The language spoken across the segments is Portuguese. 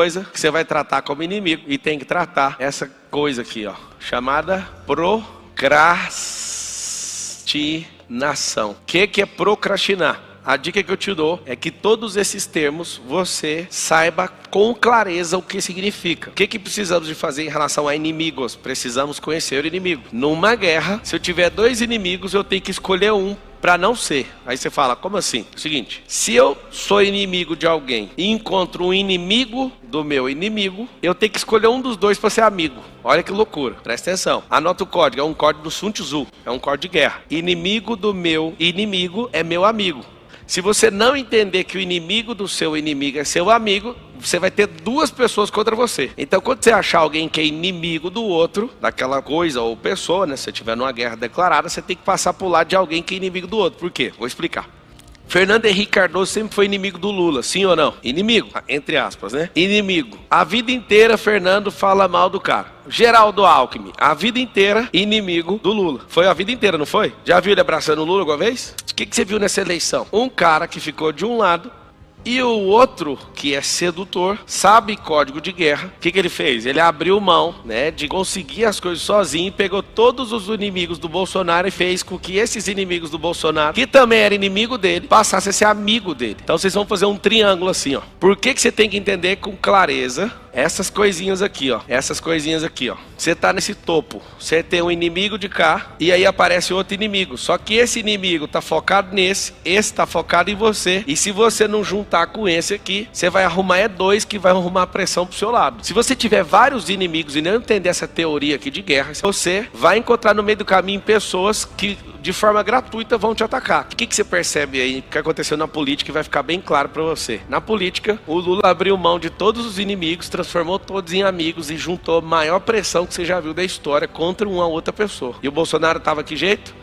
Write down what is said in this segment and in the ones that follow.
coisa que você vai tratar como inimigo e tem que tratar essa coisa aqui, ó, chamada procrastinação. O que é procrastinar? A dica que eu te dou é que todos esses termos você saiba com clareza o que significa. O que precisamos de fazer em relação a inimigos? Precisamos conhecer o inimigo. Numa guerra, se eu tiver dois inimigos, eu tenho que escolher um para não ser. Aí você fala, como assim? É o seguinte, se eu sou inimigo de alguém e encontro um inimigo do meu inimigo, eu tenho que escolher um dos dois para ser amigo. Olha que loucura, presta atenção. Anota o código, é um código do Sun Tzu, é um código de guerra. Inimigo do meu inimigo é meu amigo. Se você não entender que o inimigo do seu inimigo é seu amigo, você vai ter duas pessoas contra você. Então, quando você achar alguém que é inimigo do outro, daquela coisa ou pessoa, né? Se você estiver numa guerra declarada, você tem que passar por lado de alguém que é inimigo do outro. Por quê? Vou explicar. Fernando Henrique Cardoso sempre foi inimigo do Lula, sim ou não? Inimigo, entre aspas, né? Inimigo. A vida inteira, Fernando fala mal do cara. Geraldo Alckmin, a vida inteira, inimigo do Lula. Foi a vida inteira, não foi? Já viu ele abraçando o Lula alguma vez? O que você viu nessa eleição? Um cara que ficou de um lado e o outro, que é sedutor, sabe código de guerra. O que ele fez? Ele abriu mão, né, de conseguir as coisas sozinho e pegou todos os inimigos do Bolsonaro e fez com que esses inimigos do Bolsonaro, que também era inimigo dele, passassem a ser amigo dele. Então vocês vão fazer um triângulo assim, ó. Por que você tem que entender com clareza essas coisinhas aqui, ó. Essas coisinhas aqui, ó. Você tá nesse topo, você tem um inimigo de cá e aí aparece outro inimigo. Só que esse inimigo tá focado nesse, esse tá focado em você. E se você não juntar com esse aqui, você vai arrumar dois que vai arrumar pressão pro seu lado. Se você tiver vários inimigos e não entender essa teoria aqui de guerra, você vai encontrar no meio do caminho pessoas que de forma gratuita vão te atacar. O que você percebe aí que aconteceu na política e vai ficar bem claro para você? Na política, o Lula abriu mão de todos os inimigos, transformou todos em amigos e juntou a maior pressão que você já viu da história contra uma outra pessoa. E o Bolsonaro estava que jeito?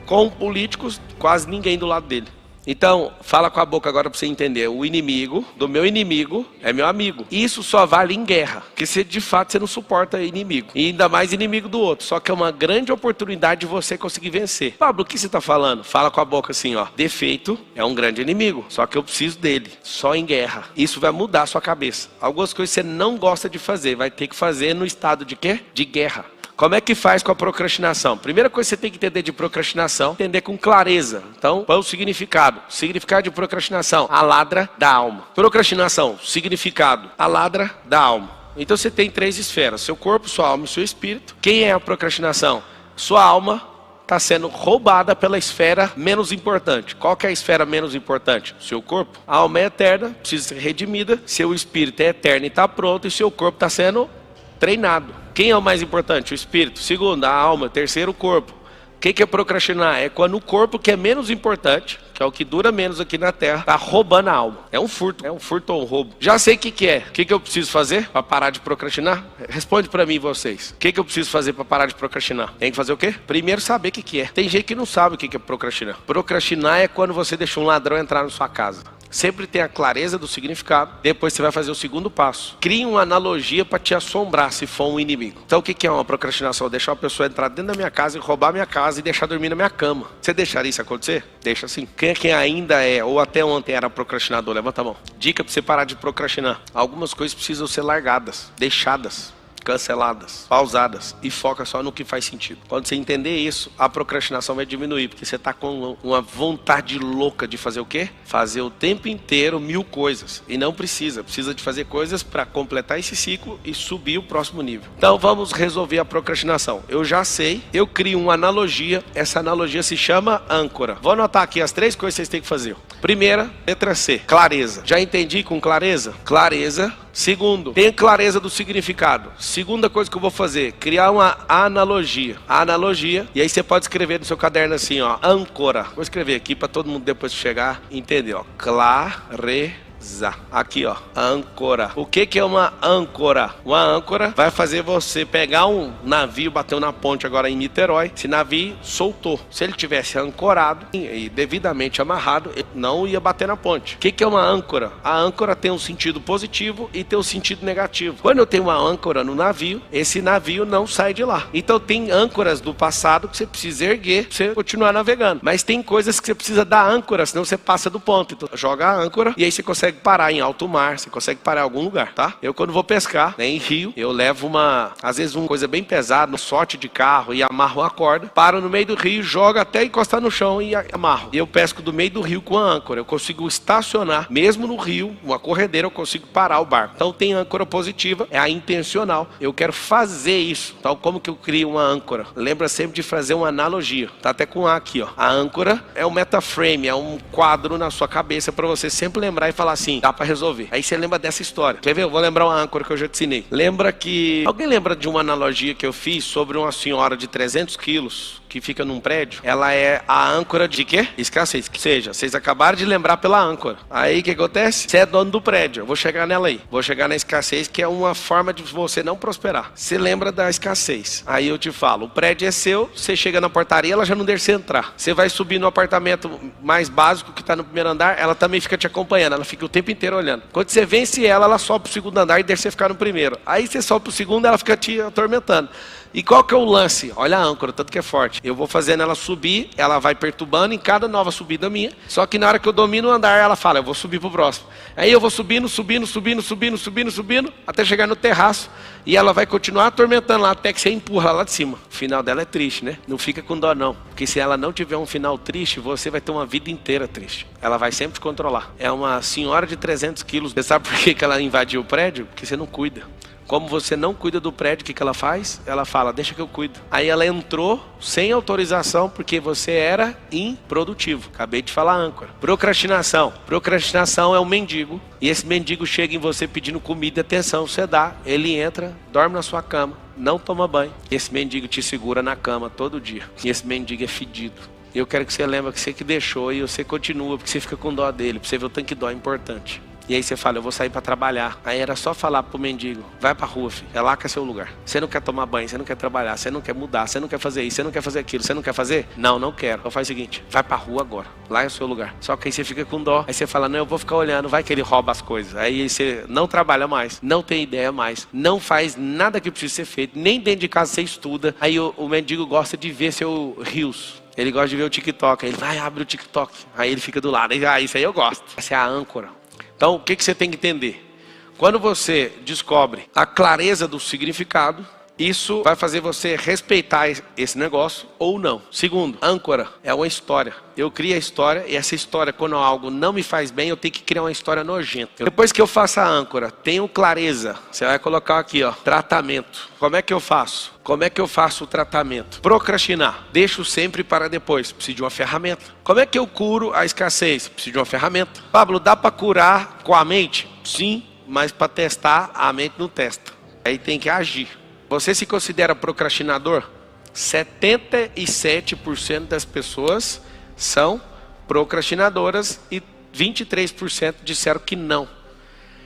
Com políticos, quase ninguém do lado dele. Então, fala com a boca agora para você entender. O inimigo do meu inimigo é meu amigo. Isso só vale em guerra. Porque se de fato você não suporta inimigo. E ainda mais inimigo do outro. Só que é uma grande oportunidade de você conseguir vencer. Pablo, o que você está falando? Fala com a boca assim, ó. Defeito é um grande inimigo. Só que eu preciso dele. Só em guerra. Isso vai mudar a sua cabeça. Algumas coisas você não gosta de fazer. Vai ter que fazer no estado de quê? De guerra. Como é que faz com a procrastinação? Primeira coisa que você tem que entender de procrastinação, entender com clareza. Então, qual é o significado? O significado de procrastinação, a ladra da alma. Procrastinação, significado, a ladra da alma. Então você tem três esferas, seu corpo, sua alma e seu espírito. Quem é a procrastinação? Sua alma está sendo roubada pela esfera menos importante. Qual que é a esfera menos importante? Seu corpo. A alma é eterna, precisa ser redimida. Seu espírito é eterno e está pronto. E seu corpo está sendo treinado. Quem é o mais importante? O espírito. Segundo, a alma. Terceiro, o corpo. O que é procrastinar? É quando o corpo, que é menos importante, que é o que dura menos aqui na Terra, está roubando a alma. É um furto ou um roubo. Já sei o que é. O que eu preciso fazer para parar de procrastinar? Responde para mim vocês. O que eu preciso fazer para parar de procrastinar? Tem que fazer o quê? Primeiro saber o que é. Tem gente que não sabe o que é procrastinar. Procrastinar é quando você deixa um ladrão entrar na sua casa. Sempre tem a clareza do significado. Depois você vai fazer o segundo passo. Crie uma analogia para te assombrar se for um inimigo. Então o que é uma procrastinação? Deixar uma pessoa entrar dentro da minha casa e roubar a minha casa e deixar dormir na minha cama. Você deixaria isso acontecer? Deixa assim. Quem ainda é ou até ontem era procrastinador? Levanta a mão. Dica para você parar de procrastinar. Algumas coisas precisam ser largadas, deixadas, canceladas, pausadas e foca só no que faz sentido. Quando você entender isso, a procrastinação vai diminuir, porque você está com uma vontade louca de fazer o quê? Fazer o tempo inteiro 1000 coisas e não precisa de fazer coisas para completar esse ciclo e subir o próximo nível. Então vamos resolver a procrastinação. Eu já sei, eu crio uma analogia, essa analogia se chama âncora. Vou anotar aqui as 3 coisas que vocês têm que fazer. Primeira, letra C, clareza. Já entendi com clareza? Clareza. Segundo, tenha clareza do significado. Segunda coisa que eu vou fazer, criar uma analogia. A analogia, e aí você pode escrever no seu caderno assim, ó, âncora. Vou escrever aqui para todo mundo depois chegar entender, ó. Clareza. Aqui, ó, âncora. O que é uma âncora? Uma âncora vai fazer você pegar um navio, bateu na ponte agora em Niterói. Esse navio soltou. Se ele tivesse ancorado e devidamente amarrado, ele não ia bater na ponte. O que é uma âncora? A âncora tem um sentido positivo e tem um sentido negativo. Quando eu tenho uma âncora no navio, esse navio não sai de lá. Então tem âncoras do passado que você precisa erguer pra você continuar navegando. Mas tem coisas que você precisa dar âncora, senão você passa do ponto. Então joga a âncora e aí você consegue consegue parar em alto mar, você consegue parar em algum lugar, tá? Eu quando vou pescar, né, em rio, eu levo às vezes uma coisa bem pesada, um sorte de carro e amarro uma corda, paro no meio do rio, jogo até encostar no chão e amarro. E eu pesco do meio do rio com a âncora. Eu consigo estacionar, mesmo no rio, uma corredeira, eu consigo parar o barco. Então tem âncora positiva, é a intencional. Eu quero fazer isso. Então como que eu crio uma âncora? Lembra sempre de fazer uma analogia. Tá até com A aqui, ó. A âncora é um metaframe, é um quadro na sua cabeça para você sempre lembrar e falar assim, dá para resolver. Aí você lembra dessa história. Quer ver? Eu vou lembrar uma âncora que eu já te ensinei. Lembra que... Alguém lembra de uma analogia que eu fiz sobre uma senhora de 300 quilos que fica num prédio? Ela é a âncora de quê? Escassez. Que seja, vocês acabaram de lembrar pela âncora. Aí o que acontece? Você é dono do prédio. Eu vou chegar nela aí. Vou chegar na escassez, que é uma forma de você não prosperar. Você lembra da escassez. Aí eu te falo, o prédio é seu, você chega na portaria, ela já não deixa você entrar. Você vai subir no apartamento mais básico que está no primeiro andar, ela também fica te acompanhando. Ela fica o tempo inteiro olhando. Quando você vence ela sobe pro segundo andar e deixa você ficar no primeiro. Aí você sobe pro segundo, ela fica te atormentando. E qual que é o lance? Olha a âncora, tanto que é forte. Eu vou fazendo ela subir, ela vai perturbando em cada nova subida minha. Só que na hora que eu domino o andar, ela fala, eu vou subir pro próximo. Aí eu vou subindo, até chegar no terraço. E ela vai continuar atormentando lá, até que você empurra lá de cima. O final dela é triste, né? Não fica com dó não. Porque se ela não tiver um final triste, você vai ter uma vida inteira triste. Ela vai sempre te controlar. É uma senhora de 300 quilos. Você sabe por que ela invadiu o prédio? Porque você não cuida. Como você não cuida do prédio, o que ela faz? Ela fala, deixa que eu cuido. Aí ela entrou sem autorização porque você era improdutivo. Acabei de falar âncora. Procrastinação. Procrastinação é um mendigo. E esse mendigo chega em você pedindo comida e atenção. Você dá, ele entra, dorme na sua cama, não toma banho. Esse mendigo te segura na cama todo dia. E esse mendigo é fedido. Eu quero que você lembre que você que deixou e você continua, porque você fica com dó dele. Pra você ver o tanto que dó é importante. E aí você fala, eu vou sair para trabalhar. Aí era só falar pro mendigo, vai pra rua, filho. É lá que é seu lugar. Você não quer tomar banho, você não quer trabalhar, você não quer mudar, você não quer fazer isso, você não quer fazer aquilo, você não quer fazer? Não, não quero. Então faz o seguinte, vai pra rua agora. Lá é o seu lugar. Só que aí você fica com dó. Aí você fala, não, eu vou ficar olhando, vai que ele rouba as coisas. Aí você não trabalha mais, não tem ideia mais, não faz nada que precisa ser feito, nem dentro de casa você estuda. Aí o mendigo gosta de ver seu rios. Ele gosta de ver o TikTok. Aí ele vai, abre o TikTok. Aí ele fica do lado. Aí, isso aí eu gosto. Essa é a âncora. Então, o que você tem que entender? Quando você descobre a clareza do significado, isso vai fazer você respeitar esse negócio ou não. Segundo, âncora é uma história. Eu crio a história e essa história, quando algo não me faz bem, eu tenho que criar uma história nojenta. Depois que eu faço a âncora, tenho clareza. Você vai colocar aqui, ó, tratamento. Como é que eu faço? Como é que eu faço o tratamento? Procrastinar. Deixo sempre para depois. Preciso de uma ferramenta. Como é que eu curo a escassez? Preciso de uma ferramenta. Pablo, dá para curar com a mente? Sim, mas para testar, a mente não testa. Aí tem que agir. Você se considera procrastinador? 77% das pessoas são procrastinadoras e 23% disseram que não.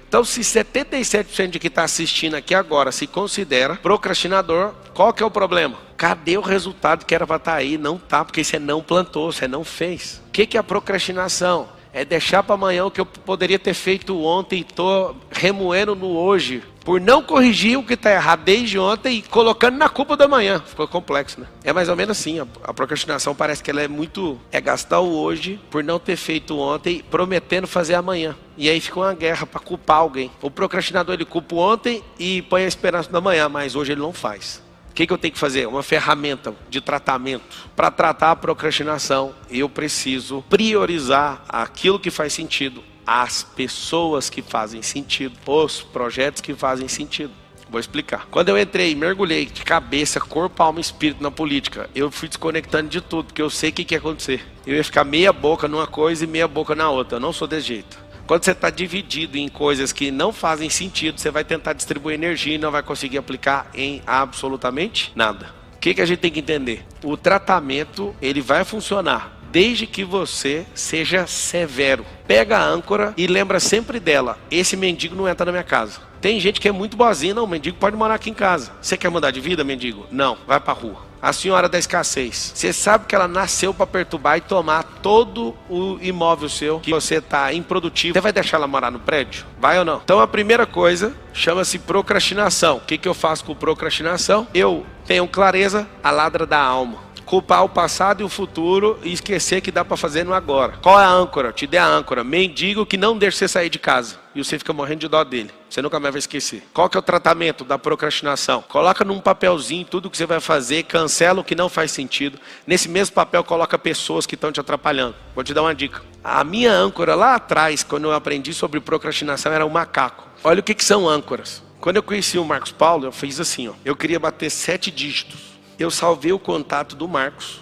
Então, se 77% de quem está assistindo aqui agora se considera procrastinador, qual que é o problema? Cadê o resultado que era para estar aí? Não tá, porque você não plantou, você não fez. O que é a procrastinação? É deixar para amanhã o que eu poderia ter feito ontem e estou remoendo no hoje. Por não corrigir o que está errado desde ontem e colocando na culpa da manhã. Ficou complexo, né? É mais ou menos assim. A procrastinação parece que ela é muito... É gastar o hoje por não ter feito ontem, prometendo fazer amanhã. E aí fica uma guerra para culpar alguém. O procrastinador, ele culpa ontem e põe a esperança na manhã, mas hoje ele não faz. O que eu tenho que fazer? Uma ferramenta de tratamento. Para tratar a procrastinação, eu preciso priorizar aquilo que faz sentido, as pessoas que fazem sentido, os projetos que fazem sentido. Vou explicar. Quando eu entrei, mergulhei de cabeça, corpo, alma e espírito na política, eu fui desconectando de tudo, porque eu sei o que ia acontecer. Eu ia ficar meia boca numa coisa e meia boca na outra. Eu não sou desse jeito. Quando você está dividido em coisas que não fazem sentido, você vai tentar distribuir energia e não vai conseguir aplicar em absolutamente nada. O que a gente tem que entender? O tratamento, ele vai funcionar desde que você seja severo. Pega a âncora e lembra sempre dela. Esse mendigo não entra na minha casa. Tem gente que é muito boazinha. Não, o mendigo pode morar aqui em casa. Você quer mudar de vida, mendigo? Não, vai pra rua. A senhora da escassez. Você sabe que ela nasceu para perturbar e tomar todo o imóvel seu, que você está improdutivo. Você vai deixar ela morar no prédio? Vai ou não? Então a primeira coisa chama-se procrastinação. O que eu faço com procrastinação? Eu tenho clareza, a ladra da alma. culpar o passado e o futuro e esquecer que dá para fazer no agora. Qual é a âncora? Eu te dei a âncora. Mendigo que não deixa você sair de casa. E você fica morrendo de dó dele. Você nunca mais vai esquecer. Qual que é o tratamento da procrastinação? Coloca num papelzinho tudo que você vai fazer, cancela o que não faz sentido. Nesse mesmo papel coloca pessoas que estão te atrapalhando. Vou te dar uma dica. A minha âncora lá atrás, quando eu aprendi sobre procrastinação, era o macaco. Olha o que são âncoras. Quando eu conheci o Marcos Paulo, eu fiz assim, ó. Eu queria bater 7 dígitos. Eu salvei o contato do Marcos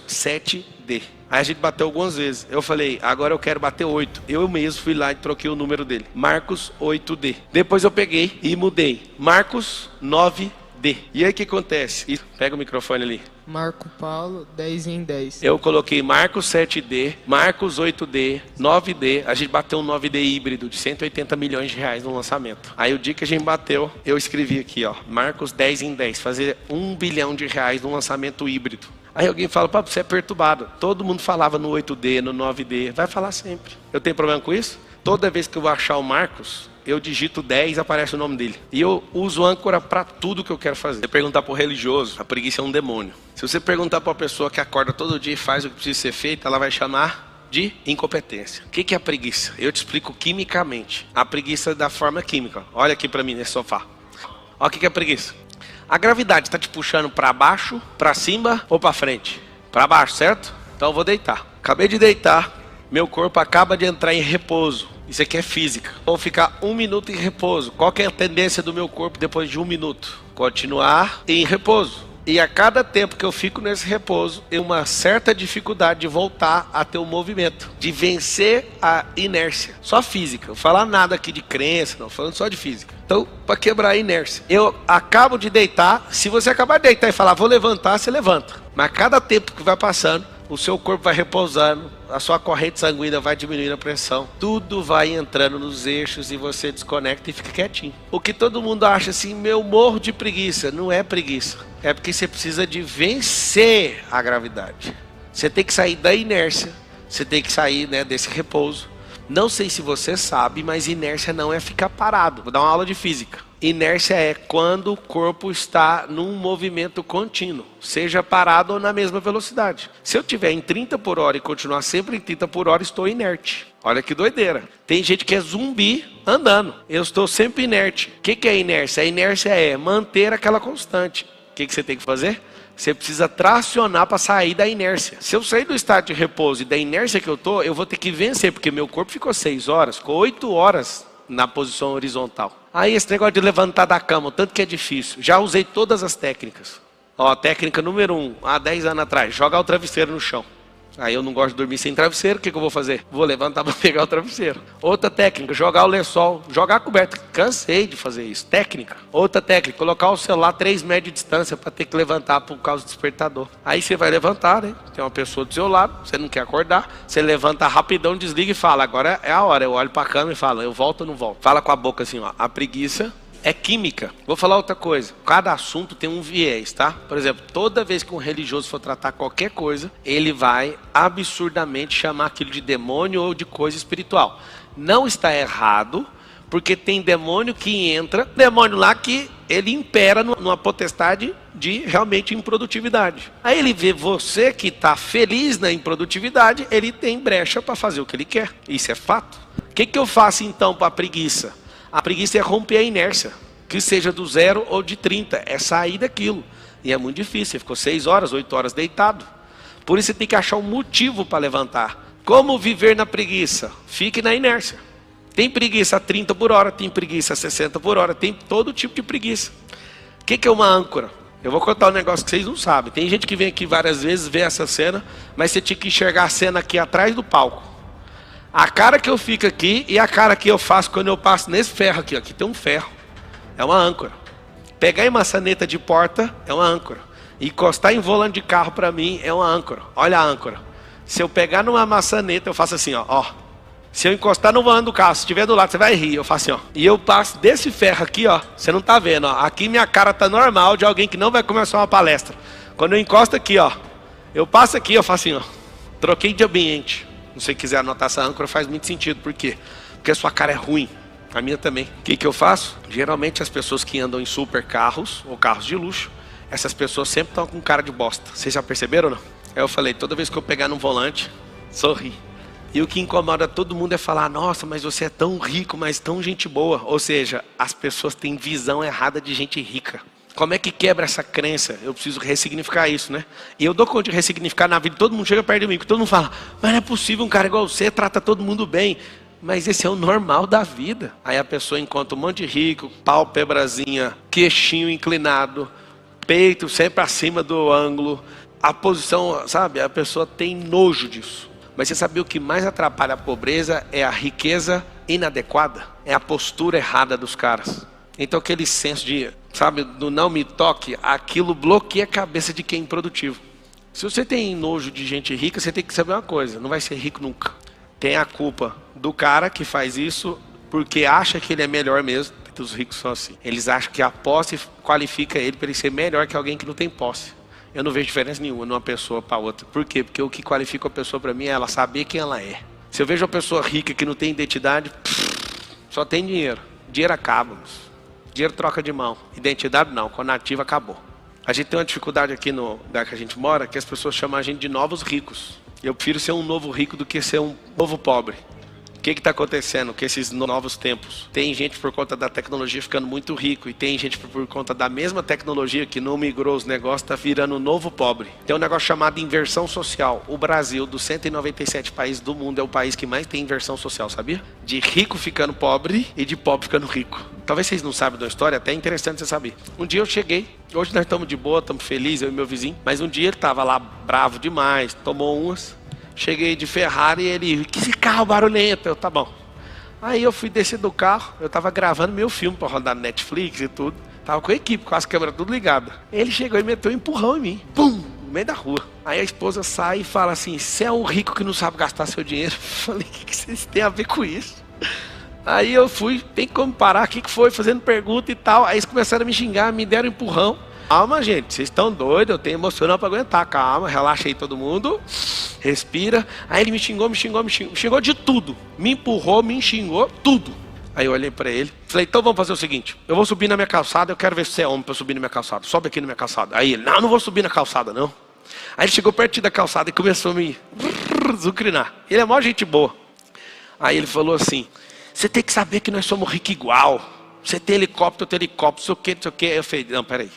7D. Aí a gente bateu algumas vezes. Eu falei, agora eu quero bater 8. Eu mesmo fui lá e troquei o número dele. Marcos 8D. Depois eu peguei e mudei. Marcos 9D. E aí o que acontece? Pega o microfone ali. Marco Paulo, 10 em 10. Eu coloquei Marcos 7D, Marcos 8D, 9D. A gente bateu um 9D híbrido de 180 milhões de reais no lançamento. Aí o dia que a gente bateu, eu escrevi aqui, ó, Marcos 10 em 10, fazer 1 bilhão de reais no lançamento híbrido. Aí alguém fala, papo, você é perturbado. Todo mundo falava no 8D, no 9D. Vai falar sempre. Eu tenho problema com isso? Toda vez que eu vou achar o Marcos, eu digito 10 e aparece o nome dele. E eu uso âncora para tudo que eu quero fazer. Você perguntar para o religioso, a preguiça é um demônio. Se você perguntar para a pessoa que acorda todo dia e faz o que precisa ser feito, ela vai chamar de incompetência. O que é a preguiça? Eu te explico quimicamente. A preguiça é da forma química. Olha aqui para mim nesse sofá. Olha o que é a preguiça. A gravidade está te puxando para baixo, para cima ou para frente? Para baixo, certo? Então eu vou deitar. Acabei de deitar, meu corpo acaba de entrar em repouso. Isso aqui é física. Vou ficar 1 minuto em repouso. Qual que é a tendência do meu corpo depois de 1 minuto? Continuar em repouso. E a cada tempo que eu fico nesse repouso, eu tenho uma certa dificuldade de voltar a ter o movimento, de vencer a inércia. Só física. Não vou falar nada aqui de crença, não. Falando só de física. Então, para quebrar a inércia. Eu acabo de deitar. Se você acabar de deitar e falar, vou levantar, você levanta. Mas cada tempo que vai passando, o seu corpo vai repousando, a sua corrente sanguínea vai diminuindo a pressão, tudo vai entrando nos eixos e você desconecta e fica quietinho. O que todo mundo acha assim, meu morro de preguiça, não é preguiça. É porque você precisa de vencer a gravidade. Você tem que sair da inércia, você tem que sair, né, desse repouso. Não sei se você sabe, mas inércia não é ficar parado. Vou dar uma aula de física. Inércia é quando o corpo está num movimento contínuo, seja parado ou na mesma velocidade. Se eu estiver em 30 por hora e continuar sempre em 30 por hora, estou inerte. Olha que doideira. Tem gente que é zumbi andando. Eu estou sempre inerte. O que é inércia? A inércia é manter aquela constante. O que você tem que fazer? Você precisa tracionar para sair da inércia. Se eu sair do estado de repouso e da inércia que eu estou, eu vou ter que vencer, porque meu corpo ficou 6 horas, ficou 8 horas na posição horizontal. Aí esse negócio de levantar da cama, o tanto que é difícil. Já usei todas as técnicas. Ó, técnica número 1, há 10 anos atrás, jogar o travesseiro no chão. Aí eu não gosto de dormir sem travesseiro, o que eu vou fazer? Vou levantar para pegar o travesseiro. Outra técnica, jogar o lençol, jogar a coberta. Cansei de fazer isso. Técnica. Outra técnica, colocar o celular 3 metros de distância para ter que levantar por causa do despertador. Aí você vai levantar, né? Tem uma pessoa do seu lado, você não quer acordar, você levanta rapidão, desliga e fala, agora é a hora. Eu olho para a câmera e falo, eu volto ou não volto? Fala com a boca assim, ó, a preguiça é química. Vou falar outra coisa. Cada assunto tem um viés, tá? Por exemplo, toda vez que um religioso for tratar qualquer coisa, ele vai absurdamente chamar aquilo de demônio ou de coisa espiritual. Não está errado, porque tem demônio que entra, demônio lá que ele impera numa potestade de realmente improdutividade. Aí ele vê você que está feliz na improdutividade, ele tem brecha para fazer o que ele quer. Isso é fato. O que eu faço então para a preguiça? A preguiça é romper a inércia, que seja do 0 ou de 30, é sair daquilo. E é muito difícil, você ficou 6 horas, 8 horas deitado. Por isso você tem que achar um motivo para levantar. Como viver na preguiça? Fique na inércia. Tem preguiça a 30 por hora, tem preguiça a 60 por hora, tem todo tipo de preguiça. O que é uma âncora? Eu vou contar um negócio que vocês não sabem. Tem gente que vem aqui várias vezes ver essa cena, mas você tinha que enxergar a cena aqui atrás do palco. A cara que eu fico aqui e a cara que eu faço quando eu passo nesse ferro aqui. Aqui tem um ferro. É uma âncora. Pegar em maçaneta de porta é uma âncora. Encostar em volante de carro para mim é uma âncora. Olha a âncora. Se eu pegar numa maçaneta, eu faço assim, ó. Se eu encostar no volante do carro, se estiver do lado, você vai rir. Eu faço assim, ó. E eu passo desse ferro aqui, ó. Você não tá vendo, ó. Aqui minha cara tá normal de alguém que não vai começar uma palestra. Quando eu encosto aqui, ó. Eu passo aqui, eu faço assim, ó. Troquei de ambiente. Se você quiser anotar essa âncora, faz muito sentido. Por quê? Porque a sua cara é ruim. A minha também. O que eu faço? Geralmente as pessoas que andam em super carros ou carros de luxo, essas pessoas sempre estão com cara de bosta. Vocês já perceberam ou não? Aí eu falei, toda vez que eu pegar no volante, sorri. E o que incomoda todo mundo é falar, nossa, mas você é tão rico, mas tão gente boa. Ou seja, as pessoas têm visão errada de gente rica. Como é que quebra essa crença? Eu preciso ressignificar isso, né? E eu dou conta de ressignificar na vida, todo mundo chega perto de mim, porque todo mundo fala, mas não é possível um cara igual você, trata todo mundo bem. Mas esse é o normal da vida. Aí a pessoa encontra um monte de rico, pálpebrazinha, queixinho inclinado, peito sempre acima do ângulo. A posição, sabe? A pessoa tem nojo disso. Mas você sabia o que mais atrapalha a pobreza é a riqueza inadequada? É a postura errada dos caras. Então aquele senso de, sabe, do não me toque, aquilo bloqueia a cabeça de quem é improdutivo. Se você tem nojo de gente rica, você tem que saber uma coisa, não vai ser rico nunca. Tem a culpa do cara que faz isso porque acha que ele é melhor mesmo. Os ricos são assim. Eles acham que a posse qualifica ele para ele ser melhor que alguém que não tem posse. Eu não vejo diferença nenhuma numa pessoa para outra. Por quê? Porque o que qualifica a pessoa para mim é ela saber quem ela é. Se eu vejo uma pessoa rica que não tem identidade, só tem dinheiro. Dinheiro acaba. Dinheiro troca de mão. Identidade não. Quando ativa, acabou. A gente tem uma dificuldade aqui no lugar que a gente mora, que as pessoas chamam a gente de novos ricos. Eu prefiro ser um novo rico do que ser um novo pobre. O que está acontecendo com esses novos tempos? Tem gente por conta da tecnologia ficando muito rico e tem gente por conta da mesma tecnologia que não migrou os negócios, está virando um novo pobre. Tem um negócio chamado inversão social. O Brasil, dos 197 países do mundo, é o país que mais tem inversão social, sabia? De rico ficando pobre e de pobre ficando rico. Talvez vocês não saibam da história, até é interessante você saber. Um dia eu cheguei, hoje nós estamos de boa, estamos felizes, eu e meu vizinho, mas um dia ele estava lá bravo demais, tomou umas. Cheguei de Ferrari e ele, que esse carro barulhento? Eu, tá bom. Aí eu fui descer do carro, eu tava gravando meu filme para rodar no Netflix e tudo. Tava com a equipe, com as câmeras tudo ligadas. Ele chegou e meteu um empurrão em mim. Pum! No meio da rua. Aí a esposa sai e fala assim, você é um rico que não sabe gastar seu dinheiro. Eu falei, o que vocês têm a ver com isso? Aí eu fui, tem como parar, o que foi? Fazendo pergunta e tal. Aí eles começaram a me xingar, me deram um empurrão. Calma, gente, vocês estão doidos, eu tenho emocional para aguentar. Calma, relaxa aí todo mundo. Respira. Aí ele me xingou de tudo. Me empurrou, me xingou, tudo. Aí eu olhei para ele, falei, então vamos fazer o seguinte. Eu vou subir na minha calçada, eu quero ver se você é homem para eu subir na minha calçada. Sobe aqui na minha calçada. Aí ele, não vou subir na calçada não. Aí ele chegou perto da calçada e começou a me zucrinar. Ele é mó gente boa. Aí ele falou assim, você tem que saber que nós somos ricos igual. Você tem helicóptero, eu tenho helicóptero, não sei o que. Eu falei, não, peraí.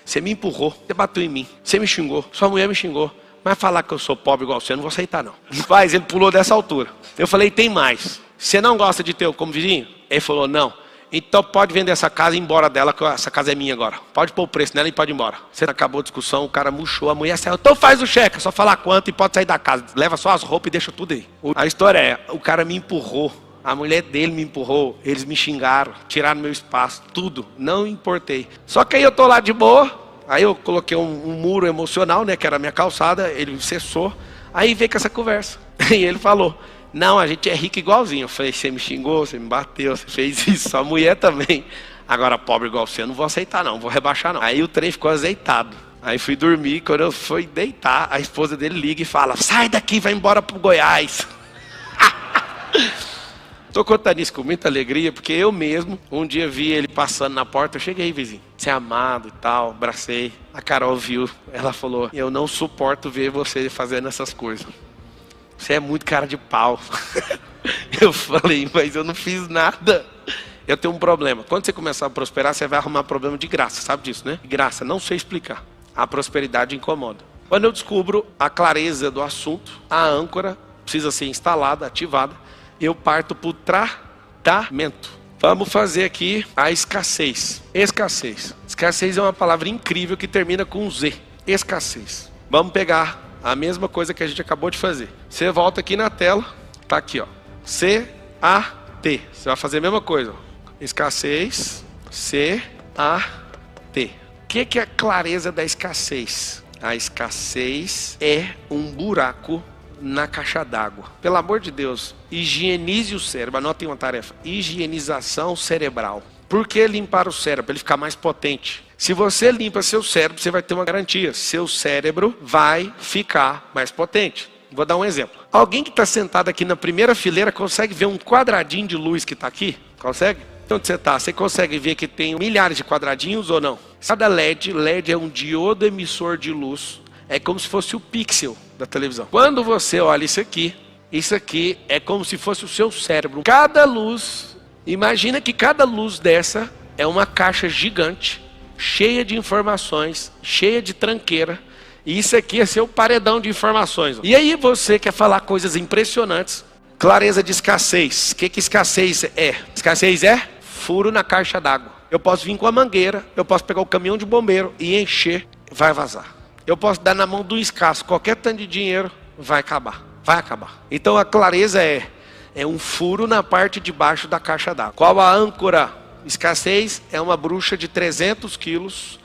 Você me empurrou, você bateu em mim, você me xingou, sua mulher me xingou. Mas falar que eu sou pobre igual você, eu não vou aceitar não. Mas ele pulou dessa altura. Eu falei, tem mais. Você não gosta de ter eu como vizinho? Ele falou, não. Então pode vender essa casa e ir embora dela, que essa casa é minha agora. Pode pôr o preço nela e pode ir embora. Você acabou a discussão, o cara murchou, a mulher saiu. Então faz o cheque, é só falar quanto e pode sair da casa. Leva só as roupas e deixa tudo aí. A história é, o cara me empurrou. A mulher dele me empurrou, eles me xingaram, tiraram meu espaço, tudo, não importei. Só que aí eu tô lá de boa, aí eu coloquei um muro emocional, né, que era a minha calçada, ele cessou, aí veio com essa conversa. E ele falou, não, a gente é rico igualzinho. Eu falei, você me xingou, você me bateu, você fez isso, sua mulher também. Agora pobre igual você, eu não vou aceitar não, vou rebaixar não. Aí o trem ficou azeitado. Aí fui dormir, quando eu fui deitar, a esposa dele liga e fala, sai daqui, vai embora pro Goiás. Estou contando isso com muita alegria, porque eu mesmo, um dia vi ele passando na porta, eu cheguei, vizinho, você é amado e tal, abracei. A Carol viu, ela falou, eu não suporto ver você fazendo essas coisas. Você é muito cara de pau. Eu falei, mas eu não fiz nada. Eu tenho um problema. Quando você começar a prosperar, você vai arrumar problema de graça, sabe disso, né? De graça, não sei explicar. A prosperidade incomoda. Quando eu descubro a clareza do assunto, a âncora precisa ser instalada, ativada. Eu parto para o tratamento. Vamos fazer aqui a escassez. Escassez. Escassez é uma palavra incrível que termina com Z. Escassez. Vamos pegar a mesma coisa que a gente acabou de fazer. Você volta aqui na tela. Tá aqui, ó. C-A-T. Você vai fazer a mesma coisa. Escassez. C-A-T. O que é a clareza da escassez? A escassez é um buraco na caixa d'água. Pelo amor de Deus, higienize o cérebro. Anotem uma tarefa. Higienização cerebral. Por que limpar o cérebro? Para ele ficar mais potente. Se você limpa seu cérebro, você vai ter uma garantia. Seu cérebro vai ficar mais potente. Vou dar um exemplo. Alguém que está sentado aqui na primeira fileira consegue ver um quadradinho de luz que está aqui? Consegue? Onde você está? Você consegue ver que tem milhares de quadradinhos ou não? Cada LED é um diodo emissor de luz. É como se fosse o pixel da televisão. Quando você olha isso aqui é como se fosse o seu cérebro. Cada luz, imagina que cada luz dessa é uma caixa gigante, cheia de informações, cheia de tranqueira. E isso aqui é seu paredão de informações. E aí você quer falar coisas impressionantes. Clareza de escassez. O que escassez é? Escassez é furo na caixa d'água. Eu posso vir com a mangueira, eu posso pegar o caminhão de bombeiro e encher, vai vazar. Eu posso dar na mão do escasso, qualquer tanto de dinheiro vai acabar. Vai acabar. Então a clareza é um furo na parte de baixo da caixa d'água. Qual a âncora? Escassez é uma bruxa de 300 quilos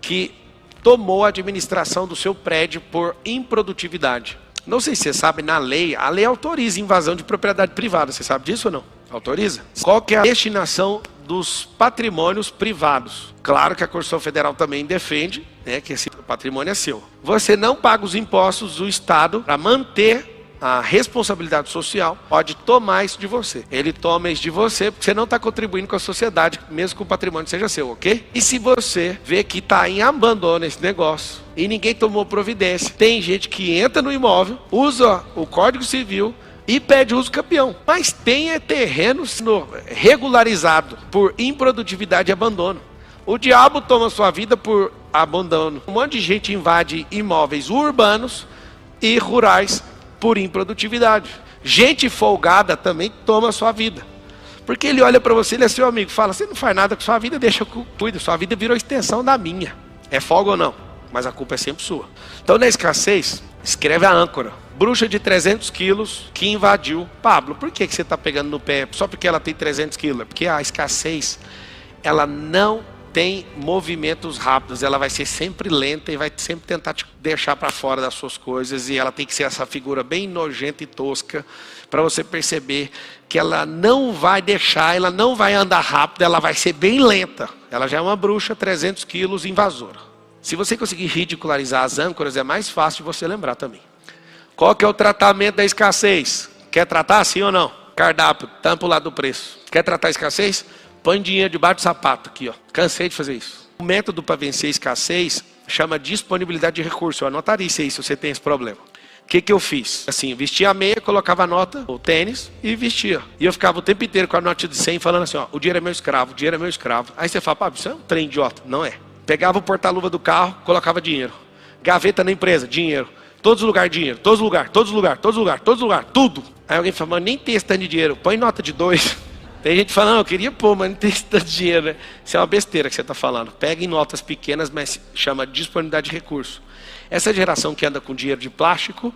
que tomou a administração do seu prédio por improdutividade. Não sei se você sabe, na lei, a lei autoriza invasão de propriedade privada. Você sabe disso ou não? Autoriza? Qual que é a destinação dos patrimônios privados? Claro que a Constituição Federal também defende, né, que esse patrimônio é seu. Você não paga os impostos do Estado para manter a responsabilidade social, pode tomar isso de você. Ele toma isso de você porque você não está contribuindo com a sociedade, mesmo que o patrimônio seja seu, ok? E se você vê que está em abandono esse negócio e ninguém tomou providência, tem gente que entra no imóvel, usa o Código Civil e pede uso campeão. Mas tem terreno sendo regularizado por improdutividade e abandono. O diabo toma sua vida por abandono. Um monte de gente invade imóveis urbanos e rurais por improdutividade. Gente folgada também toma sua vida. Porque ele olha para você, ele é seu amigo, fala, você não faz nada com sua vida, deixa eu cuido. Sua vida virou extensão da minha. É folga ou não? Mas a culpa é sempre sua. Então na escassez, escreve a âncora. Bruxa de 300 quilos que invadiu. Pablo, por que você está pegando no pé? Só porque ela tem 300 quilos? É porque a escassez, ela não tem movimentos rápidos, ela vai ser sempre lenta e vai sempre tentar te deixar para fora das suas coisas, e ela tem que ser essa figura bem nojenta e tosca, para você perceber que ela não vai deixar, ela não vai andar rápido, ela vai ser bem lenta. Ela já é uma bruxa, 300 quilos, invasora. Se você conseguir ridicularizar as âncoras, é mais fácil de você lembrar também. Qual que é o tratamento da escassez? Quer tratar sim ou não? Cardápio, tampa o lado do preço. Quer tratar a escassez? Põe dinheiro debaixo do sapato aqui, ó. Cansei de fazer isso. O método para vencer a escassez chama disponibilidade de recurso. Eu anotaria isso aí se você tem esse problema. O que eu fiz? Assim, vestia a meia, colocava a nota, o tênis e vestia. E eu ficava o tempo inteiro com a nota de 100 falando assim, ó, o dinheiro é meu escravo, o dinheiro é meu escravo. Aí você fala, pá, isso é um trem idiota. Não é. Pegava o porta-luva do carro, colocava dinheiro. Gaveta na empresa, dinheiro. Todos os lugares, dinheiro. Todos os lugares, todos os lugares, todos os lugares, todos os lugares, tudo. Aí alguém fala, mas nem tem esse tanto de dinheiro. Põe nota de 2. Tem gente falando, eu queria pôr, mas não tem esse tanto de dinheiro, né? Isso é uma besteira que você está falando. Pega em notas pequenas, mas chama disponibilidade de recurso. Essa geração que anda com dinheiro de plástico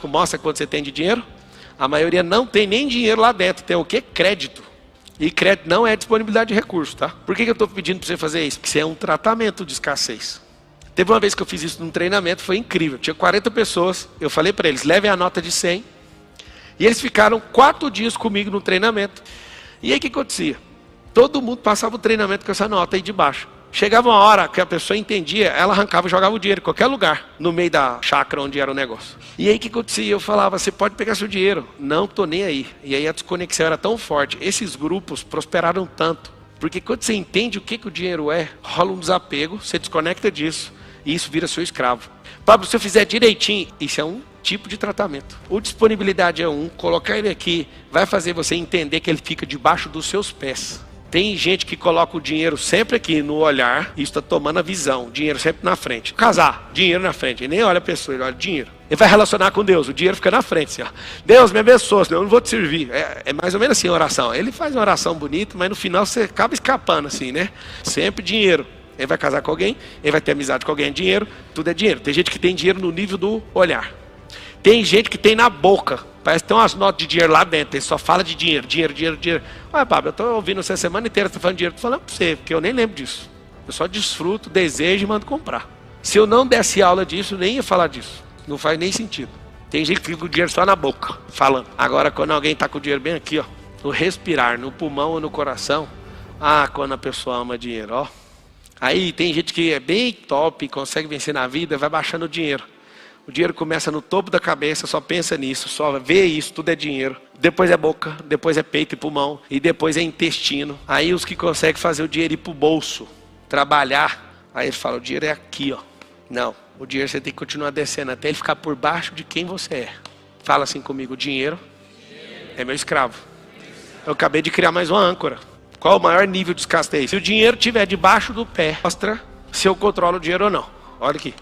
mostra quanto você tem de dinheiro. A maioria não tem nem dinheiro lá dentro, tem o quê? Crédito. E crédito não é disponibilidade de recurso, tá? Por que eu estou pedindo para você fazer isso? Porque isso é um tratamento de escassez. Teve uma vez que eu fiz isso num treinamento, foi incrível. Tinha 40 pessoas, eu falei para eles, levem a nota de 100. E eles ficaram 4 dias comigo no treinamento. E aí o que acontecia? Todo mundo passava o treinamento com essa nota aí de baixo. Chegava uma hora que a pessoa entendia, ela arrancava e jogava o dinheiro em qualquer lugar, no meio da chácara onde era o negócio. E aí o que acontecia? Eu falava, você pode pegar seu dinheiro. Não, tô nem aí. E aí a desconexão era tão forte. Esses grupos prosperaram tanto. Porque quando você entende o que o dinheiro é, rola um desapego, você desconecta disso. E isso vira seu escravo. Pablo, se eu fizer direitinho, isso é um tipo de tratamento. O disponibilidade é um, colocar ele aqui vai fazer você entender que ele fica debaixo dos seus pés. Tem gente que coloca o dinheiro sempre aqui no olhar e está tomando a visão, dinheiro sempre na frente. Casar, dinheiro na frente, ele nem olha a pessoa, ele olha dinheiro. Ele vai relacionar com Deus, o dinheiro fica na frente, assim, ó. Deus me abençoa, senão eu não vou te servir. É mais ou menos assim a oração. Ele faz uma oração bonita, mas no final você acaba escapando assim, né? Sempre dinheiro. Ele vai casar com alguém, ele vai ter amizade com alguém, é dinheiro, tudo é dinheiro. Tem gente que tem dinheiro no nível do olhar. Tem gente que tem na boca, parece que tem umas notas de dinheiro lá dentro, ele só fala de dinheiro, dinheiro, dinheiro, dinheiro. Olha, Pablo, eu estou ouvindo você a semana inteira, você está falando de dinheiro, estou falando para você, porque eu nem lembro disso. Eu só desfruto, desejo e mando comprar. Se eu não desse aula disso, nem ia falar disso. Não faz nem sentido. Tem gente que fica com o dinheiro só na boca, falando. Agora, quando alguém está com o dinheiro bem aqui, ó, no respirar, no pulmão ou no coração, quando a pessoa ama dinheiro, ó. Aí tem gente que é bem top, consegue vencer na vida, vai baixando o dinheiro. O dinheiro começa no topo da cabeça, só pensa nisso, só vê isso, tudo é dinheiro. Depois é boca, depois é peito e pulmão, e depois é intestino. Aí os que conseguem fazer o dinheiro ir pro bolso, trabalhar. Aí ele fala, o dinheiro é aqui, ó. Não, o dinheiro você tem que continuar descendo até ele ficar por baixo de quem você é. Fala assim comigo, o dinheiro é meu escravo. Eu acabei de criar mais uma âncora. Qual o maior nível de escassez? Se o dinheiro estiver debaixo do pé, mostra se eu controlo o dinheiro ou não. Olha aqui.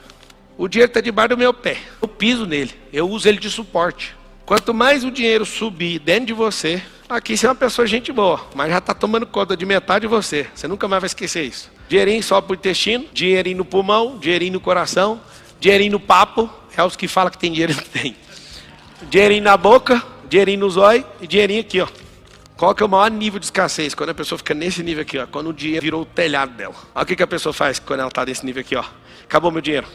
O dinheiro está debaixo do meu pé. Eu piso nele. Eu uso ele de suporte. Quanto mais o dinheiro subir dentro de você, aqui você é uma pessoa gente boa, mas já está tomando conta de metade de você. Você nunca mais vai esquecer isso. Dinheirinho só para o intestino, dinheirinho no pulmão, dinheirinho no coração, dinheirinho no papo. É os que falam que tem dinheiro, não tem. Dinheirinho na boca, dinheirinho no zóio e dinheirinho aqui, ó. Qual que é o maior nível de escassez? Quando a pessoa fica nesse nível aqui, ó. Quando o dinheiro virou o telhado dela. Olha o que a pessoa faz quando ela está nesse nível aqui, ó. Acabou meu dinheiro.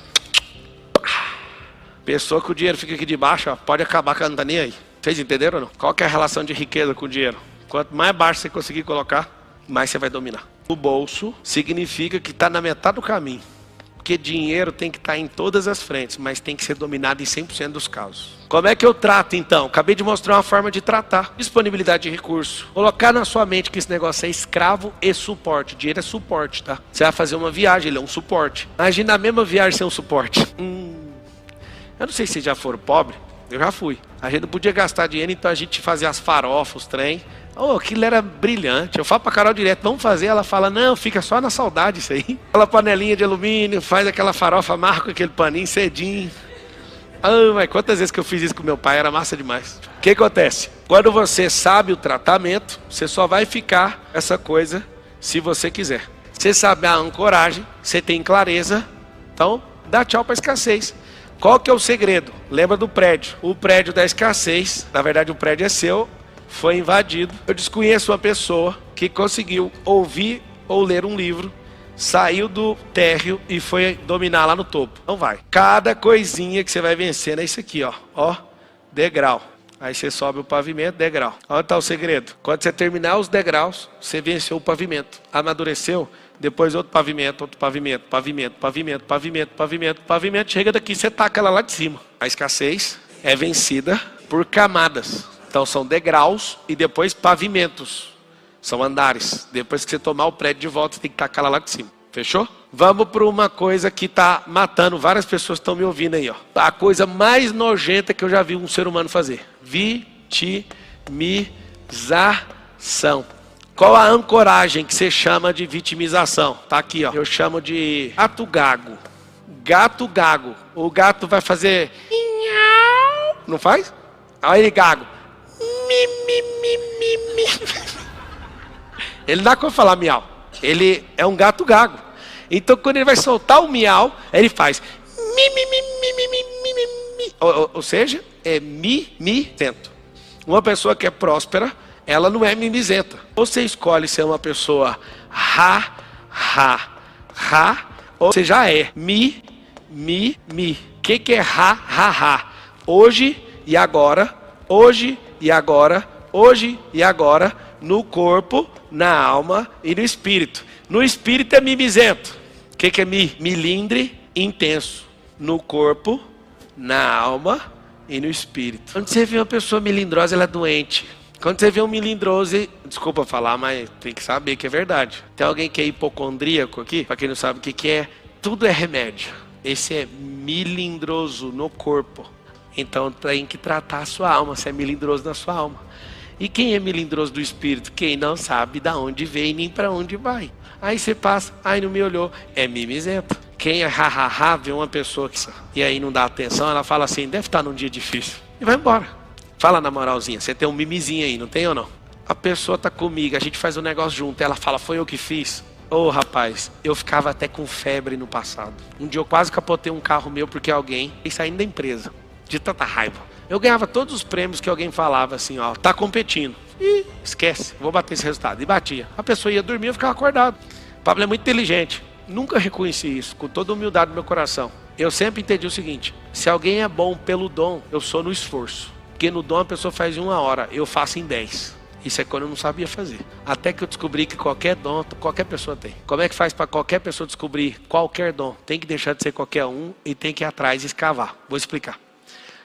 Pessoa que o dinheiro fica aqui debaixo, ó, pode acabar que ela não está nem aí. Vocês entenderam ou não? Qual que é a relação de riqueza com o dinheiro? Quanto mais baixo você conseguir colocar, mais você vai dominar. O bolso significa que está na metade do caminho. Porque dinheiro tem que estar em todas as frentes, mas tem que ser dominado em 100% dos casos. Como é que eu trato então? Acabei de mostrar uma forma de tratar. Disponibilidade de recurso. Colocar na sua mente que esse negócio é escravo e suporte. Dinheiro é suporte, tá? Você vai fazer uma viagem, ele é um suporte. Imagina a mesma viagem ser um suporte. Eu não sei se vocês já foram pobres. Eu já fui. A gente não podia gastar dinheiro, então a gente fazia as farofas, os trem. Oh, aquilo era brilhante. Eu falo pra Carol direto, vamos fazer. Ela fala, não, fica só na saudade isso aí. Aquela panelinha de alumínio, faz aquela farofa, marca aquele paninho cedinho. Ah, mas quantas vezes que eu fiz isso com meu pai, era massa demais. O que acontece? Quando você sabe o tratamento, você só vai ficar essa coisa se você quiser. Você sabe a ancoragem, você tem clareza, então dá tchau pra escassez. Qual que é o segredo? Lembra do prédio. O prédio da escassez, na verdade o prédio é seu, foi invadido. Eu desconheço uma pessoa que conseguiu ouvir ou ler um livro, saiu do térreo e foi dominar lá no topo. Não vai. Cada coisinha que você vai vencendo é isso aqui, ó. Ó, degrau. Aí você sobe o pavimento, degrau. Onde está o segredo? Quando você terminar os degraus, você venceu o pavimento. Amadureceu, depois outro pavimento, pavimento, pavimento, pavimento, pavimento, pavimento. Chega daqui, você taca ela lá de cima. A escassez é vencida por camadas. Então são degraus e depois pavimentos. São andares. Depois que você tomar o prédio de volta, você tem que tacar ela lá de cima. Fechou? Vamos para uma coisa que está matando. Várias pessoas estão me ouvindo aí, ó. A coisa mais nojenta que eu já vi um ser humano fazer. Vitimização. Qual a ancoragem que você chama de vitimização? Tá aqui, ó. Eu chamo de gato gago. Gato gago. O gato vai fazer... Não faz? Olha ele gago. Ele não dá como falar miau. Ele é um gato gago. Então quando ele vai soltar o miau, ele faz ou seja, é mimizento. Uma pessoa que é próspera, ela não é mimizenta. Você escolhe ser uma pessoa ou você já é mi. O que é hoje e agora, hoje e agora, hoje e agora, no corpo, na alma e no espírito. No espírito é mimizento. O que é milindre? Intenso. No corpo, na alma e no espírito. Quando você vê uma pessoa melindrosa, ela é doente. Quando você vê um melindroso, desculpa falar, mas tem que saber que é verdade. Tem alguém que é hipocondríaco aqui? Para quem não sabe o que é, tudo é remédio. Esse é melindroso no corpo. Então tem que tratar a sua alma, se é melindroso na sua alma. E quem é melindroso do espírito? Quem não sabe de onde vem nem para onde vai. Aí você passa, aí não me olhou, é mimizento. Quem é vê uma pessoa que... E aí não dá atenção, ela fala assim, deve estar num dia difícil. E vai embora. Fala na moralzinha, você tem um mimizinho aí, não tem ou não? A pessoa tá comigo, a gente faz um negócio junto, ela fala, foi eu que fiz. Ô rapaz, eu ficava até com febre no passado. Um dia eu quase capotei um carro meu porque alguém saindo da empresa, de tanta raiva. Eu ganhava todos os prêmios que alguém falava assim, ó, tá competindo. Ih, esquece, vou bater esse resultado. E batia. A pessoa ia dormir, eu ficava acordado. O Pablo é muito inteligente. Nunca reconheci isso, com toda a humildade do meu coração. Eu sempre entendi o seguinte, se alguém é bom pelo dom, eu sou no esforço. Porque no dom a pessoa faz em 1 hora, eu faço em 10. Isso é quando eu não sabia fazer. Até que eu descobri que qualquer dom, qualquer pessoa tem. Como é que faz para qualquer pessoa descobrir qualquer dom? Tem que deixar de ser qualquer um e tem que ir atrás e escavar. Vou explicar.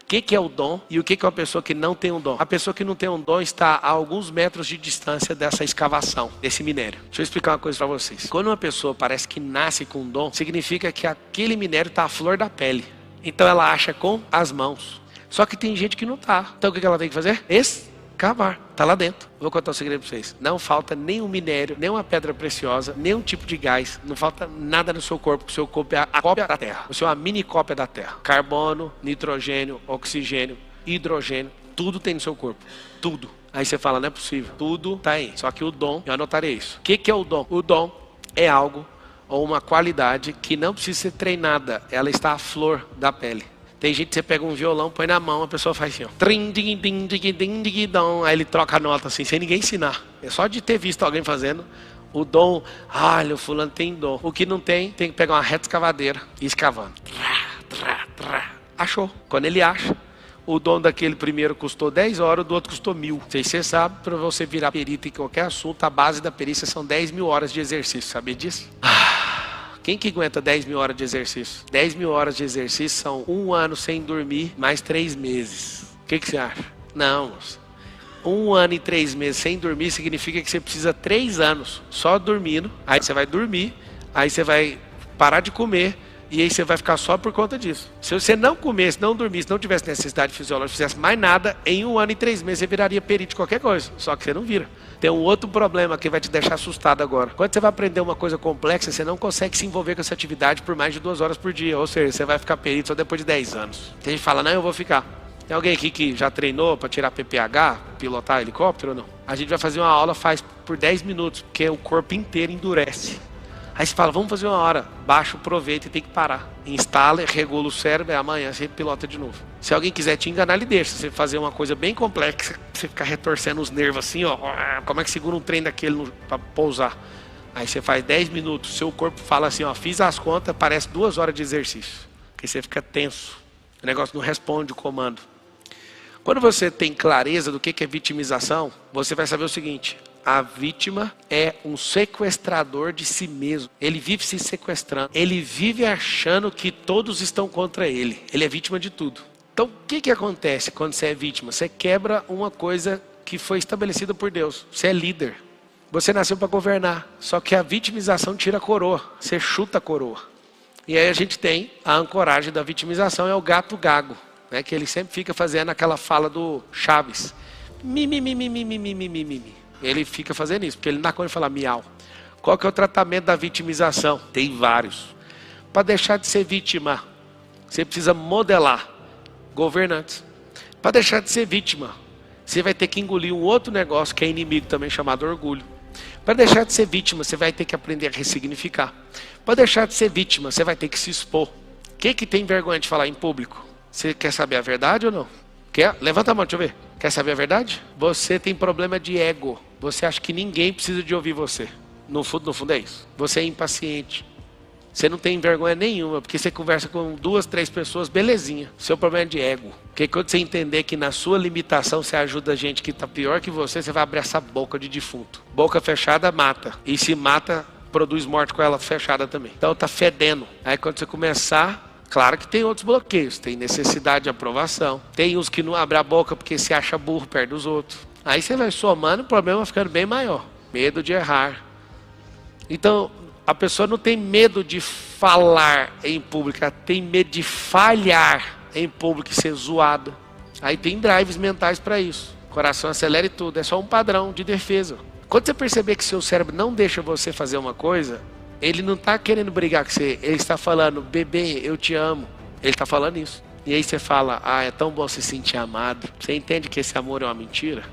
que é o dom e o que é uma pessoa que não tem um dom. A pessoa que não tem um dom está a alguns metros de distância dessa escavação, desse minério. Deixa eu explicar uma coisa para vocês. Quando uma pessoa parece que nasce com um dom, significa que aquele minério está à flor da pele. Então ela acha com as mãos. Só que tem gente que não está. Então o que ela tem que fazer? Escavar. Está lá dentro. Vou contar um segredo para vocês. Não falta nenhum minério, nenhuma pedra preciosa, nenhum tipo de gás. Não falta nada no seu corpo, porque o seu corpo é a cópia da Terra. O seu é uma mini cópia da Terra. Carbono, nitrogênio, oxigênio, hidrogênio, tudo tem no seu corpo. Tudo. Aí você fala, não é possível. Tudo está aí. Só que o dom, eu anotarei isso. O que é o dom? O dom é algo ou uma qualidade que não precisa ser treinada. Ela está à flor da pele. Tem gente que você pega um violão, põe na mão, a pessoa faz assim, ó. Aí ele troca a nota assim, sem ninguém ensinar. É só de ter visto alguém fazendo. O dom, olha, o fulano tem dom. O que não tem, tem que pegar uma reta escavadeira e ir escavando. Achou. Quando ele acha, o dom daquele primeiro custou 10 horas, o do outro custou 1.000. Sei se você sabe, para você virar perito em qualquer assunto, a base da perícia são 10.000 horas de exercício. Sabia disso? Quem que aguenta 10.000 horas de exercício? 10.000 horas de exercício são 1 ano sem dormir, mais 3 meses. O que você acha? Não, moça. 1 ano e 3 meses sem dormir significa que você precisa 3 anos só dormindo. Aí você vai dormir, aí você vai parar de comer e aí você vai ficar só por conta disso. Se você não comesse, não dormisse, não tivesse necessidade fisiológica, fizesse mais nada, em 1 ano e 3 meses você viraria perito de qualquer coisa. Só que você não vira. Tem um outro problema que vai te deixar assustado agora. Quando você vai aprender uma coisa complexa, você não consegue se envolver com essa atividade por mais de 2 horas por dia. Ou seja, você vai ficar perito só depois de 10 anos. Tem gente que fala, não, eu vou ficar. Tem alguém aqui que já treinou para tirar PPH, pilotar helicóptero ou não? A gente vai fazer uma aula, faz por 10 minutos, porque o corpo inteiro endurece. Aí você fala, vamos fazer 1 hora. Baixa o proveito e tem que parar. Instala, regula o cérebro e amanhã você pilota de novo. Se alguém quiser te enganar, ele deixa. Você fazer uma coisa bem complexa, você ficar retorcendo os nervos assim, ó. Como é que segura um trem daquele para pousar? Aí você faz 10 minutos, seu corpo fala assim, ó, fiz as contas, parece 2 horas de exercício. Porque você fica tenso. O negócio não responde o comando. Quando você tem clareza do que é vitimização, você vai saber o seguinte: a vítima é um sequestrador de si mesmo. Ele vive se sequestrando. Ele vive achando que todos estão contra ele. Ele é vítima de tudo. Então, o que acontece quando você é vítima? Você quebra uma coisa que foi estabelecida por Deus. Você é líder. Você nasceu para governar. Só que a vitimização tira a coroa. Você chuta a coroa. E aí a gente tem a ancoragem da vitimização, é o gato gago, né? Que ele sempre fica fazendo aquela fala do Chaves. Mimimi. Ele fica fazendo isso, porque ele não dá conta de falar miau. Qual que é o tratamento da vitimização? Tem vários. Para deixar de ser vítima, você precisa modelar governantes. Para deixar de ser vítima, você vai ter que engolir um outro negócio que é inimigo também, chamado orgulho. Para deixar de ser vítima, você vai ter que aprender a ressignificar. Para deixar de ser vítima, você vai ter que se expor. Quem que tem vergonha de falar em público? Você quer saber a verdade ou não? Quer? Levanta a mão, deixa eu ver. Quer saber a verdade? Você tem problema de ego. Você acha que ninguém precisa de ouvir você. No fundo é isso. Você é impaciente. Você não tem vergonha nenhuma, porque você conversa com 2, 3 pessoas, belezinha. Seu problema é de ego. Porque quando você entender que na sua limitação você ajuda a gente que está pior que você vai abrir essa boca de defunto. Boca fechada mata. E se mata, produz morte com ela fechada também. Então tá fedendo. Aí quando você começar... Claro que tem outros bloqueios, tem necessidade de aprovação, tem uns que não abrem a boca porque se acha burro perto dos outros. Aí você vai somando, o problema vai ficando bem maior. Medo de errar. Então, a pessoa não tem medo de falar em público, ela tem medo de falhar em público e ser zoada. Aí tem drives mentais para isso. Coração acelera e tudo, é só um padrão de defesa. Quando você perceber que seu cérebro não deixa você fazer uma coisa... Ele não está querendo brigar com você. Ele está falando, bebê, eu te amo. Ele está falando isso. E aí você fala, é tão bom se sentir amado. Você entende que esse amor é uma mentira?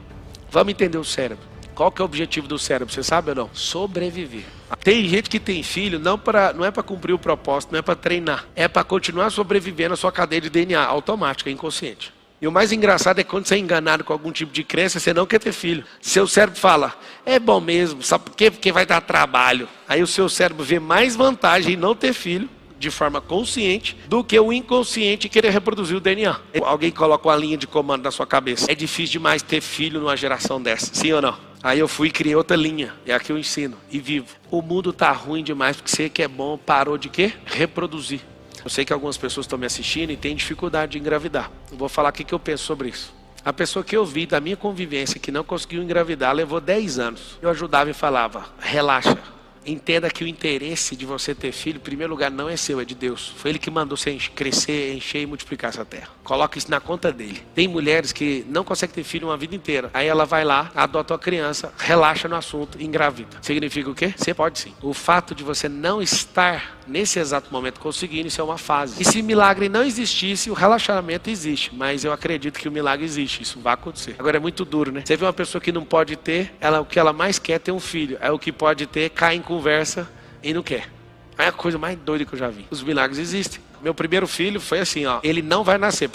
Vamos entender o cérebro. Qual que é o objetivo do cérebro? Você sabe ou não? Sobreviver. Tem gente que tem filho, não é para cumprir o propósito, não é para treinar. É para continuar sobrevivendo a sua cadeia de DNA automática, inconsciente. E o mais engraçado é quando você é enganado com algum tipo de crença, você não quer ter filho. Seu cérebro fala, é bom mesmo, sabe por quê? Porque vai dar trabalho. Aí o seu cérebro vê mais vantagem em não ter filho, de forma consciente, do que o inconsciente querer reproduzir o DNA. Alguém coloca uma linha de comando na sua cabeça. É difícil demais ter filho numa geração dessa, sim ou não? Aí eu fui e criei outra linha, é aqui eu ensino, e vivo. O mundo tá ruim demais, porque você que é bom parou de quê? Reproduzir. Eu sei que algumas pessoas estão me assistindo e têm dificuldade de engravidar. Eu vou falar o que eu penso sobre isso. A pessoa que eu vi da minha convivência que não conseguiu engravidar levou 10 anos. Eu ajudava e falava, relaxa. Entenda que o interesse de você ter filho, em primeiro lugar, não é seu, é de Deus. Foi Ele que mandou você crescer, encher e multiplicar essa terra. Coloca isso na conta dele. Tem mulheres que não conseguem ter filho uma vida inteira. Aí ela vai lá, adota uma criança, relaxa no assunto e engravida. Significa o quê? Você pode sim. O fato de você não estar nesse exato momento conseguindo, isso é uma fase. E se milagre não existisse, o relaxamento existe. Mas eu acredito que o milagre existe, isso vai acontecer. Agora é muito duro, né? Você vê uma pessoa que não pode ter, o que ela mais quer é ter um filho. É o que pode ter, cai em conversa e não quer. É a coisa mais doida que eu já vi. Os milagres existem. Meu primeiro filho foi assim, ó. Ele não vai nascer.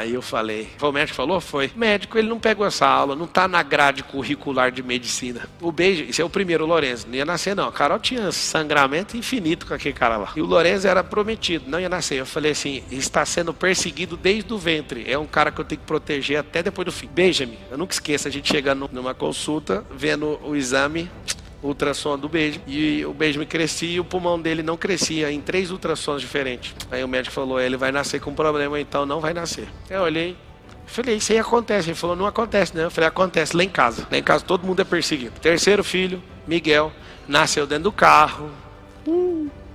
Eu falei. Foi o médico que falou? Foi. O médico, ele não pegou essa aula, não tá na grade curricular de medicina. O beijo, esse é o primeiro, o Lourenço. Não ia nascer, não. A Carol tinha sangramento infinito com aquele cara lá. E o Lourenço era prometido, não ia nascer. Eu falei assim, está sendo perseguido desde o ventre. É um cara que eu tenho que proteger até depois do fim. Beija-me. Eu nunca esqueço, a gente chegando numa consulta, vendo o exame, ultrassom do Benjamin, e o Benjamin crescia e o pulmão dele não crescia em 3 ultrassons diferentes. Aí o médico falou, ele vai nascer com problema, então não vai nascer. Eu olhei, falei, isso aí acontece. Ele falou, não acontece, né? Eu falei, acontece lá em casa. Lá em casa todo mundo é perseguido. Terceiro filho, Miguel, nasceu dentro do carro,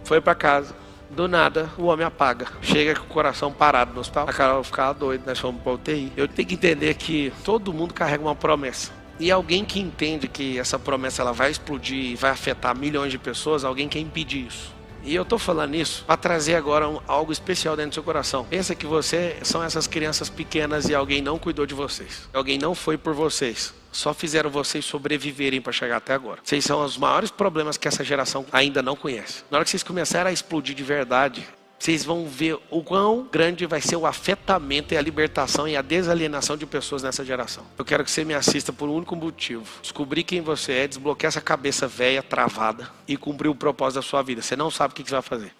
foi pra casa. Do nada, o homem apaga. Chega com o coração parado no hospital. A Carol ficava doida, nós fomos pra UTI. Eu tenho que entender que todo mundo carrega uma promessa. E alguém que entende que essa promessa ela vai explodir e vai afetar milhões de pessoas, alguém quer impedir isso. E eu estou falando isso para trazer agora algo especial dentro do seu coração. Pensa que você são essas crianças pequenas e alguém não cuidou de vocês. Alguém não foi por vocês. Só fizeram vocês sobreviverem para chegar até agora. Vocês são os maiores problemas que essa geração ainda não conhece. Na hora que vocês começarem a explodir de verdade, vocês vão ver o quão grande vai ser o afetamento e a libertação e a desalienação de pessoas nessa geração. Eu quero que você me assista por um único motivo. Descobrir quem você é, desbloquear essa cabeça velha, travada e cumprir o propósito da sua vida. Você não sabe o que você vai fazer.